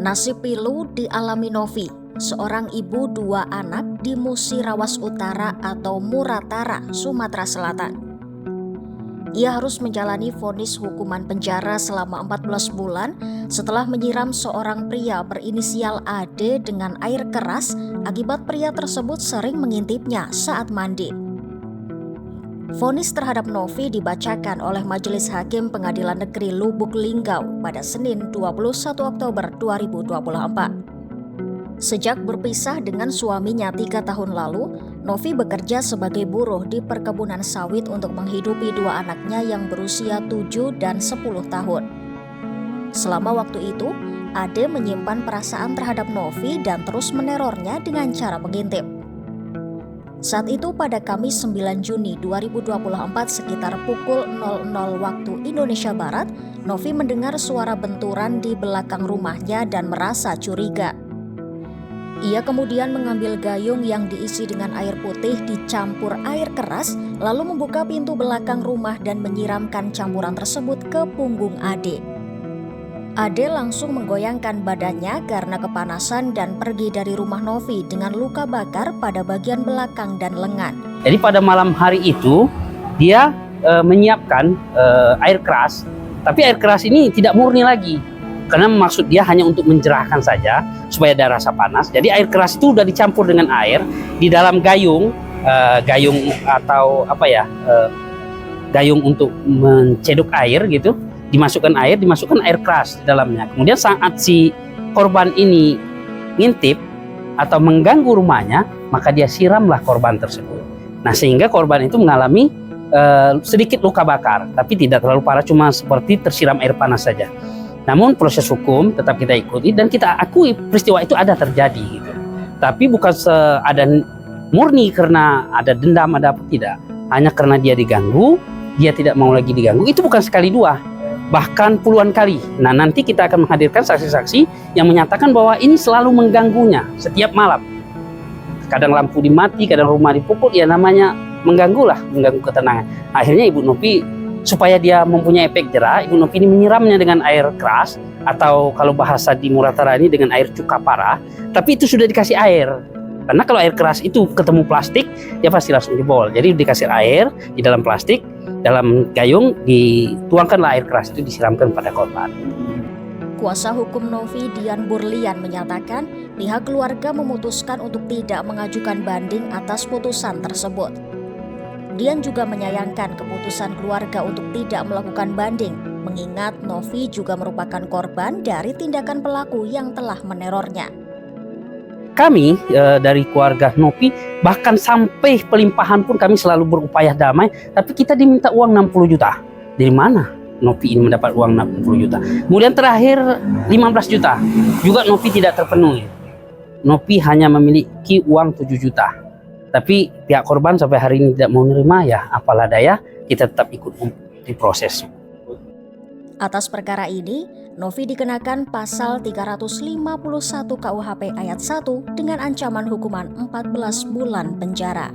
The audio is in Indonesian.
Nasib pilu dialami Novi, seorang ibu 2 anak di Musirawas Utara atau Muratara, Sumatera Selatan. Ia harus menjalani vonis hukuman penjara selama 14 bulan setelah menyiram seorang pria berinisial AD dengan air keras akibat pria tersebut sering mengintipnya saat mandi. Vonis terhadap Novi dibacakan oleh Majelis Hakim Pengadilan Negeri Lubuk Linggau pada Senin 21 Oktober 2024. Sejak berpisah dengan suaminya 3 tahun lalu, Novi bekerja sebagai buruh di perkebunan sawit untuk menghidupi 2 anaknya yang berusia 7 dan 10 tahun. Selama waktu itu, Ade menyimpan perasaan terhadap Novi dan terus menerornya dengan cara mengintip. Saat itu pada Kamis 9 Juni 2024 sekitar pukul 00 waktu Indonesia Barat, Novi mendengar suara benturan di belakang rumahnya dan merasa curiga. Ia kemudian mengambil gayung yang diisi dengan air putih dicampur air keras, lalu membuka pintu belakang rumah dan menyiramkan campuran tersebut ke punggung Ade. Ade langsung menggoyangkan badannya karena kepanasan dan pergi dari rumah Novi dengan luka bakar pada bagian belakang dan lengan. Jadi pada malam hari itu dia menyiapkan air keras, tapi air keras ini tidak murni lagi. Karena maksud dia hanya untuk mencerahkan saja supaya ada rasa panas. Jadi air keras itu sudah dicampur dengan air di dalam gayung, gayung atau gayung untuk mencedok air gitu. Dimasukkan air keras di dalamnya. Kemudian saat si korban ini ngintip atau mengganggu rumahnya, maka dia siramlah korban tersebut. Nah, sehingga korban itu mengalami sedikit luka bakar, tapi tidak terlalu parah, cuma seperti tersiram air panas saja. Namun proses hukum tetap kita ikuti dan kita akui peristiwa itu ada terjadi gitu. Tapi bukan ada murni karena ada dendam, ada apa, tidak. Hanya karena dia diganggu, dia tidak mau lagi diganggu. Itu bukan sekali dua, bahkan puluhan kali. Nah, nanti kita akan menghadirkan saksi-saksi yang menyatakan bahwa ini selalu mengganggunya setiap malam. Kadang lampu dimati, kadang rumah dipukul, ya namanya mengganggu ketenangan. Akhirnya Ibu Novi, supaya dia mempunyai efek jerah, Ibu Novi ini menyiramnya dengan air keras, atau kalau bahasa di Muratara ini dengan air cuka parah, tapi itu sudah dikasih air. Karena kalau air keras itu ketemu plastik, dia pasti langsung jebol. Jadi dikasih air di dalam plastik, dalam gayung, dituangkanlah air keras itu, disiramkan pada korban. Kuasa hukum Novi, Dian Burlian, menyatakan pihak keluarga memutuskan untuk tidak mengajukan banding atas putusan tersebut. Dian juga menyayangkan keputusan keluarga untuk tidak melakukan banding, mengingat Novi juga merupakan korban dari tindakan pelaku yang telah menerornya. Kami dari keluarga Novi, bahkan sampai pelimpahan pun kami selalu berupaya damai, tapi kita diminta uang 60 juta. Dari mana Novi ini mendapat uang 60 juta? Kemudian terakhir 15 juta, juga Novi tidak terpenuhi. Novi hanya memiliki uang 7 juta. Tapi pihak korban sampai hari ini tidak mau menerima, ya apalah daya, kita tetap ikut diproses. Atas perkara ini, Novi dikenakan pasal 351 KUHP ayat 1 dengan ancaman hukuman 14 bulan penjara.